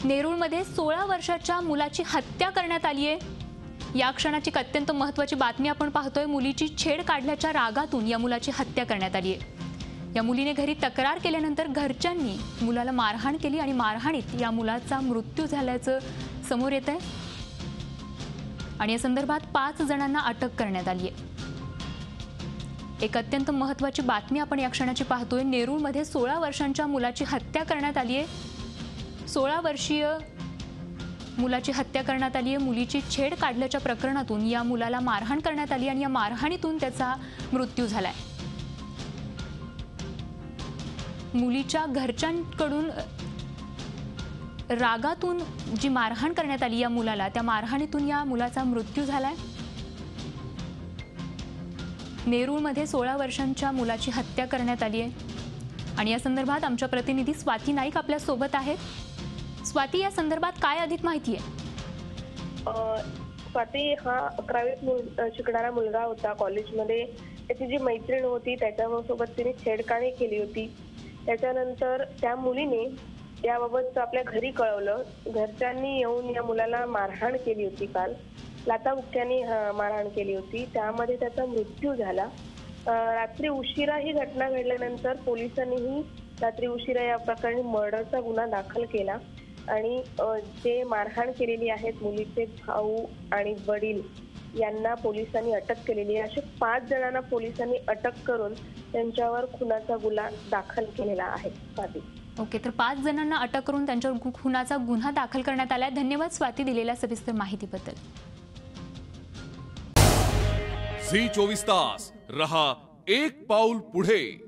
नेरूळमध्ये 16 वर्षाच्या मुलाची हत्या करण्यात आली आहे। या क्षणाची अत्यंत महत्त्वाची बातमी आपण पाहतोय। मुलीची छेड काढल्याच्या रागातून या मुलाची हत्या करण्यात आली आहे। या मुलीने घरी तक्रार केल्यानंतर घरच्यांनी मुलाला मारहाण केली आणि मारहाणीत या मुलाचा मृत्यू झाल्याचं समोर येत आहे आणि या संदर्भात 5 जणांना अटक करण्यात आली आहे। एक अत्यंत महत्त्वाची बातमी आपण या क्षणाची पाहतोय। नेरूळमध्ये 16 वर्षांच्या मुलाची हत्या करण्यात आली आहे। 16 वर्षीय मुलाची हत्या करण्यात आली आहे। मुलीची छेड काढल्याच्या प्रकरणातून या मुलाला मारहाण करण्यात आली आणि या मारहाणीतून त्याचा मृत्यू झालाय। मुलीच्या घरच्यांकडून रागातून जी मारहाण करण्यात आली या मुलाला, त्या मारहाणीतून या मुलाचा मृत्यू झालाय। नेरूळमध्ये 16 वर्षांच्या मुलाची हत्या करण्यात आली आहे आणि या संदर्भात आमच्या प्रतिनिधी स्वाती नाईक आपल्या सोबत आहेत। स्वाती, या संदर्भात काय अधिक माहिती आहे? स्वाती हा 11वीत शिकणारा मुलगा होता। कॉलेजमध्ये त्याची जी मैत्रीण होती त्याच्यासोबत तिने छेडखानी केली होती। त्याच्यानंतर त्या मुलीने याबाबत आपल्या घरी कळवलं। घरच्यांनी येऊन या मुलाला मारहाण केली होती। काल लाथाबुक्क्यांनी मारहाण केली होती, त्यामध्ये त्याचा मृत्यू झाला। रात्री उशिरा ही घटना घडल्यानंतर पोलिसांनीही रात्री उशिरा या प्रकरणी मर्डरचा गुन्हा दाखल केला आणि जे मारहाण केलेली आहेत मुलीचे भाऊ आणि वडील यांना पोलिसांनी अटक केलेली आहे। अशा 5 जणांना पोलिसांनी अटक करून त्यांच्यावर खुनाचा गुन्हा दाखल केलेला आहे। स्वाती, ओके, तर 5 जणांना अटक करून त्यांच्यावर खुनाचा गुन्हा दाखल करण्यात आलाय। धन्यवाद स्वाती दिलेल्या सविस्तर माहितीबद्दल। झी 24 तास रहा एक पाऊल पुढे।